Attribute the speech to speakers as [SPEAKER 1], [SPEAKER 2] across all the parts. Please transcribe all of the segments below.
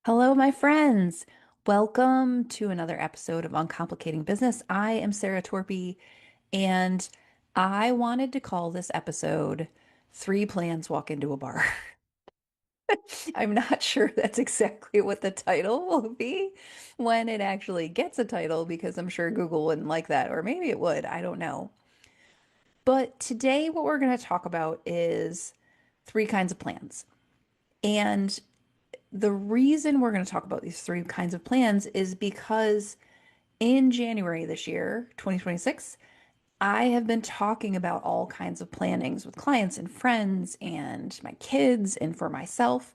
[SPEAKER 1] Hello, my friends. Welcome to another episode of Uncomplicating Business. I am Sara Torpey, and I wanted to call this episode Three Plans Walk into a Bar. I'm not sure that's exactly what the title will be when it actually gets a title, because I'm sure Google wouldn't like that, or maybe it would. I don't know. But today, what we're going to talk about is three kinds of plans. And the reason we're going to talk about these three kinds of plans is because in January this year, 2026, I have been talking about all kinds of plannings with clients and friends and my kids and for myself.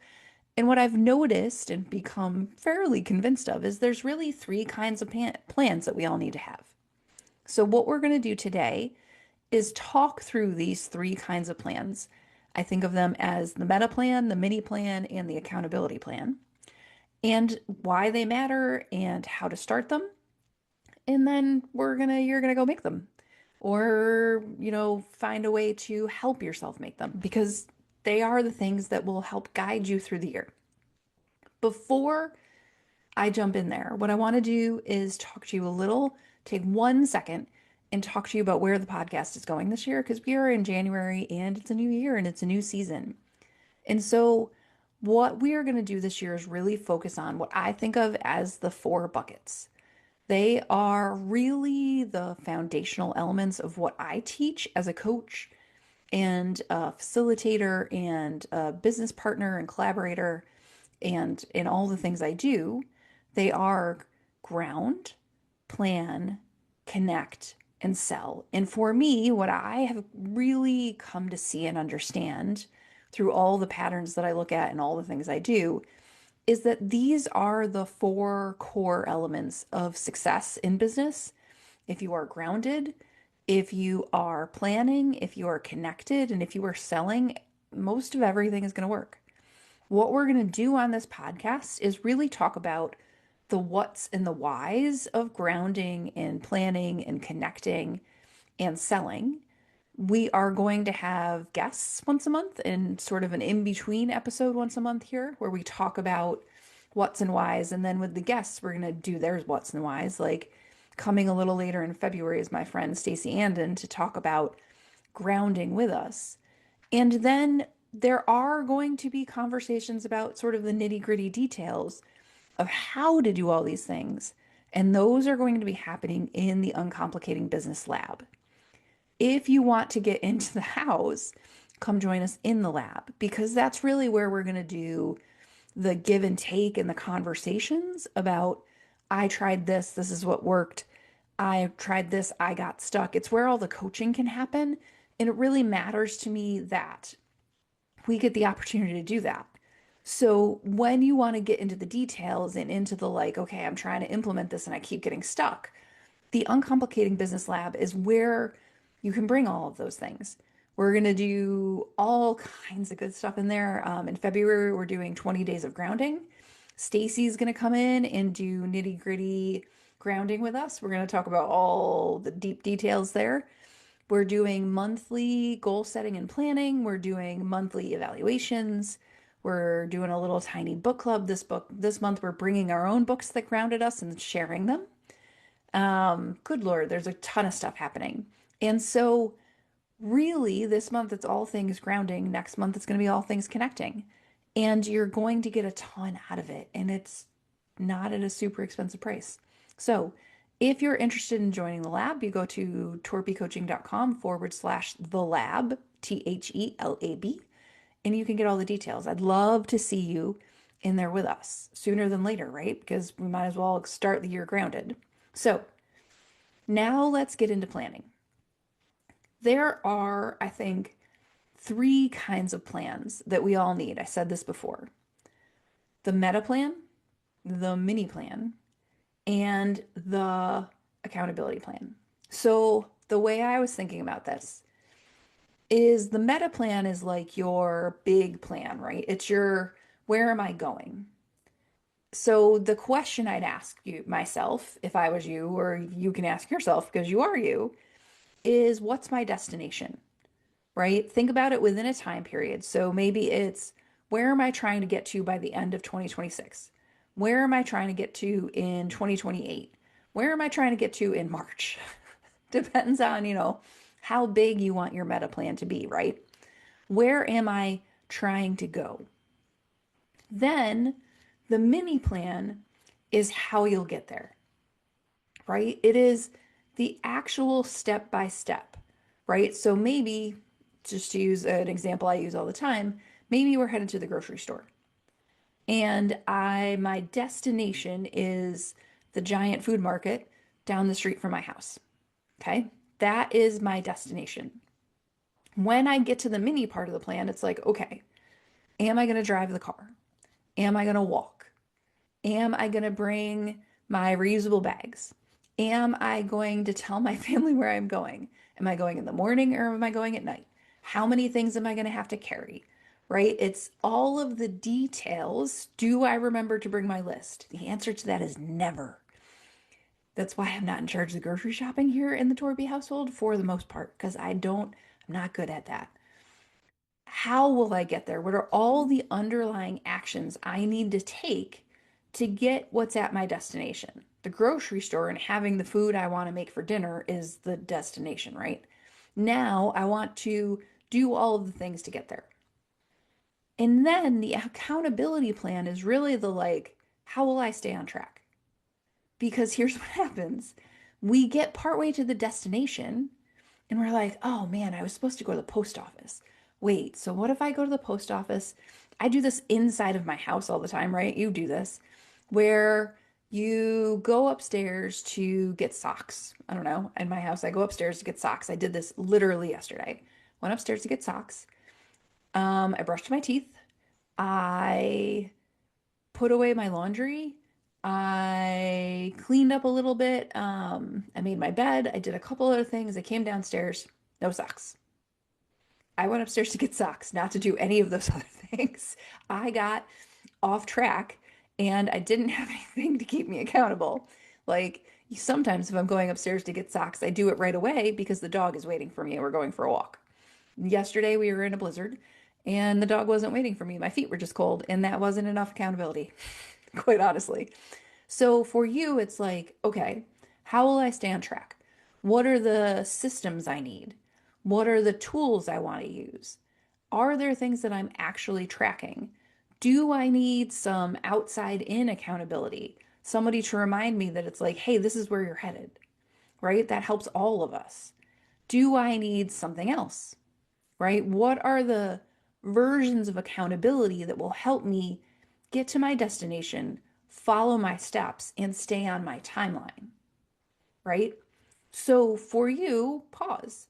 [SPEAKER 1] And what I've noticed and become fairly convinced of is there's really three kinds of plans that we all need to have. So, what we're going to do today is talk through these three kinds of plans. I think of them as the meta plan, the mini plan, and the accountability plan, and why they matter and how to start them. And then you're gonna go make them. Or, find a way to help yourself make them because they are the things that will help guide you through the year. Before I jump in there, what I want to do is talk to you a little, take 1 second and talk to you about where the podcast is going this year because we are in January and it's a new year and it's a new season. And so, what we are going to do this year is really focus on what I think of as the four buckets. They are really the foundational elements of what I teach as a coach and a facilitator and a business partner and collaborator and in all the things I do. They are ground, plan, connect, and sell. And for me, what I have really come to see and understand through all the patterns that I look at and all the things I do is that these are the four core elements of success in business. If you are grounded, if you are planning, if you are connected, and if you are selling, most of everything is going to work. What we're going to do on this podcast is really talk about the what's and the whys of grounding and planning and connecting and selling. We are going to have guests once a month and sort of an in-between episode once a month here where we talk about what's and whys. And then with the guests, we're going to do theirs what's and whys. Like coming a little later in February is my friend Stacey Andon to talk about grounding with us. And then there are going to be conversations about sort of the nitty-gritty details of how to do all these things. And those are going to be happening in the Uncomplicating Business Lab. If you want to get into the house, come join us in the lab because that's really where we're going to do the give and take and the conversations about I tried this, this is what worked. I tried this, I got stuck. It's where all the coaching can happen. And it really matters to me that we get the opportunity to do that. So when you want to get into the details and into the like, okay, I'm trying to implement this and I keep getting stuck, the Uncomplicating Business Lab is where you can bring all of those things. We're going to do all kinds of good stuff in there. In February, we're doing 20 days of grounding. Stacy's going to come in and do nitty gritty grounding with us. We're going to talk about all the deep details there. We're doing monthly goal setting and planning. We're doing monthly evaluations. We're doing a little tiny book club. This month, we're bringing our own books that grounded us and sharing them. Good Lord, there's a ton of stuff happening. And so, really, this month it's all things grounding. Next month it's going to be all things connecting. And you're going to get a ton out of it. And it's not at a super expensive price. So, if you're interested in joining the lab, you go to torpeycoaching.com/the lab, THELAB, and you can get all the details. I'd love to see you in there with us sooner than later, right? Because we might as well start the year grounded. So, now let's get into planning. There are, I think, three kinds of plans that we all need. I said this before. The meta plan, the mini plan, and the accountability plan. So the way I was thinking about this is the meta plan is like your big plan, right? It's your where am I going? So the question I'd ask you myself if I was you, or you can ask yourself because you are you, is what's my destination, right? Think about it within a time period. So maybe it's where am I trying to get to by the end of 2026? Where am I trying to get to in 2028? Where am I trying to get to in March? Depends on, how big you want your meta plan to be, right? Where am I trying to go? Then the mini plan is how you'll get there, right? It is the actual step by step, right? So maybe, just to use an example I use all the time, maybe we're headed to the grocery store and my destination is the giant food market down the street from my house. Okay? That is my destination. When I get to the mini part of the plan, it's like, okay, am I going to drive the car? Am I going to walk? Am I going to bring my reusable bags? Am I going to tell my family where I'm going? Am I going in the morning or am I going at night? How many things am I going to have to carry? Right? It's all of the details. Do I remember to bring my list? The answer to that is never. That's why I'm not in charge of the grocery shopping here in the Torpey household for the most part, because I'm not good at that. How will I get there? What are all the underlying actions I need to take to get what's at my destination? The grocery store and having the food I want to make for dinner is the destination, right? Now I want to do all of the things to get there. And then the accountability plan is really the like, how will I stay on track? Because here's what happens. We get partway to the destination and we're like, oh man, I was supposed to go to the post office. Wait, so what if I go to the post office? I do this inside of my house all the time, right? You do this, where you go upstairs to get socks. I don't know. In my house, I go upstairs to get socks. I did this literally yesterday. Went upstairs to get socks. I brushed my teeth. I put away my laundry. I cleaned up a little bit. I made my bed. I did a couple other things. I came downstairs. No socks. I went upstairs to get socks, not to do any of those other things. I got off track and I didn't have anything to keep me accountable. Like sometimes if I'm going upstairs to get socks, I do it right away because the dog is waiting for me and we're going for a walk. Yesterday we were in a blizzard and the dog wasn't waiting for me. My feet were just cold and that wasn't enough accountability, quite honestly. So for you, it's like, okay, how will I stay on track? What are the systems I need? What are the tools I want to use? Are there things that I'm actually tracking? Do I need some outside in accountability? Somebody to remind me that it's like, hey, this is where you're headed, right? That helps all of us. Do I need something else, right? What are the versions of accountability that will help me get to my destination, follow my steps, and stay on my timeline, right? So for you, pause.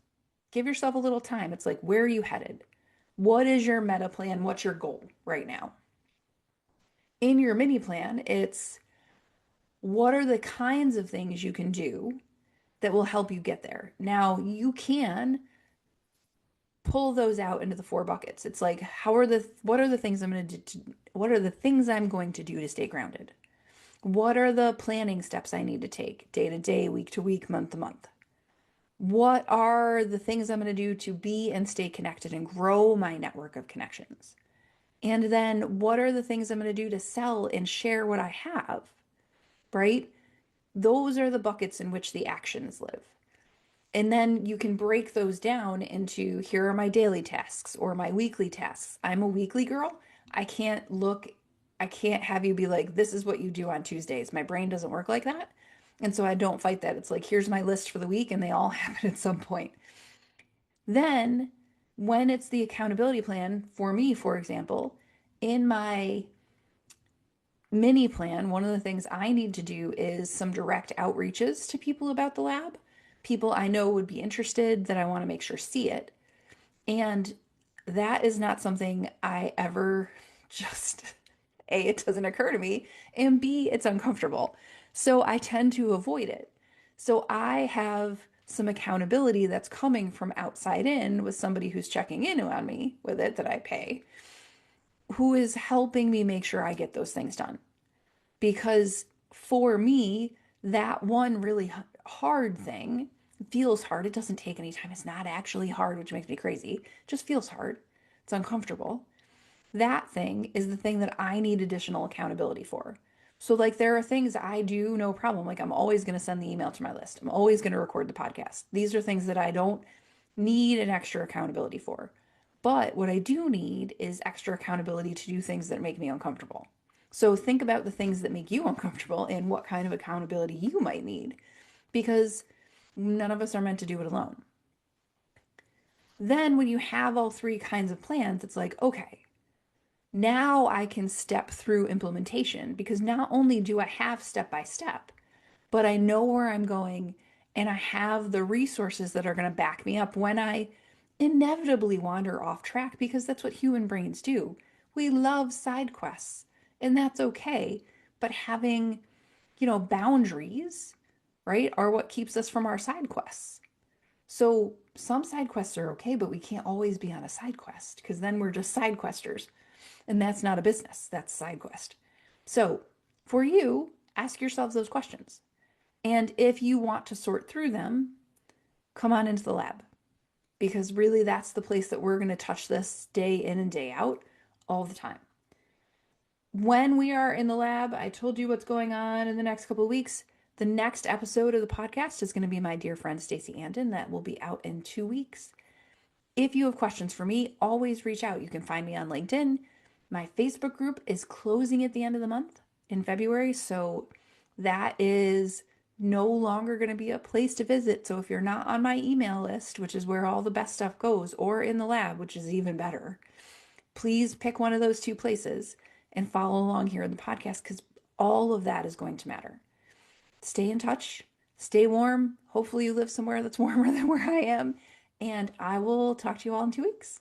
[SPEAKER 1] Give yourself a little time. It's like, where are you headed? What is your meta plan? What's your goal right now? In your mini plan, it's what are the kinds of things you can do that will help you get there? Now, you can pull those out into the four buckets. It's like, what are the things I'm going to do? What are the things I'm going to do to stay grounded? What are the planning steps I need to take day to day, week to week, month to month? What are the things I'm going to do to be and stay connected and grow my network of connections? And then what are the things I'm going to do to sell and share what I have, right? Those are the buckets in which the actions live. And then you can break those down into here are my daily tasks or my weekly tasks. I'm a weekly girl. I can't have you be like, this is what you do on Tuesdays. My brain doesn't work like that. And so I don't fight that. It's like, here's my list for the week, and they all happen at some point. Then, when it's the accountability plan, for me, for example, in my mini plan, one of the things I need to do is some direct outreaches to people about the lab, people I know would be interested that I want to make sure see it. And that is not something I ever just, A, it doesn't occur to me, and B, it's uncomfortable. So I tend to avoid it. So I have some accountability that's coming from outside in with somebody who's checking in on me with it that I pay, who is helping me make sure I get those things done. Because for me, that one really hard thing feels hard. It doesn't take any time. It's not actually hard, which makes me crazy. It just feels hard. It's uncomfortable. That thing is the thing that I need additional accountability for. So like there are things I do no problem. Like I'm always going to send the email to my list. I'm always going to record the podcast. These are things that I don't need an extra accountability for. But what I do need is extra accountability to do things that make me uncomfortable. So think about the things that make you uncomfortable and what kind of accountability you might need because none of us are meant to do it alone. Then when you have all three kinds of plans, it's like, okay, now I can step through implementation because not only do I have step by step, but I know where I'm going and I have the resources that are going to back me up when I inevitably wander off track because that's what human brains do. We love side quests and that's okay. But having, boundaries, right, are what keeps us from our side quests. So some side quests are okay, but we can't always be on a side quest because then we're just side questers. And that's not a business, that's side quest. So for you, ask yourselves those questions. And if you want to sort through them, come on into the lab because really that's the place that we're going to touch this day in and day out all the time. When we are in the lab, I told you what's going on in the next couple of weeks. The next episode of the podcast is going to be my dear friend Stacey Andon. That will be out in 2 weeks. If you have questions for me, always reach out. You can find me on LinkedIn. My Facebook group is closing at the end of the month in February, so that is no longer going to be a place to visit. So if you're not on my email list, which is where all the best stuff goes, or in the lab, which is even better, please pick one of those two places and follow along here in the podcast because all of that is going to matter. Stay in touch, stay warm. Hopefully, you live somewhere that's warmer than where I am. And I will talk to you all in 2 weeks.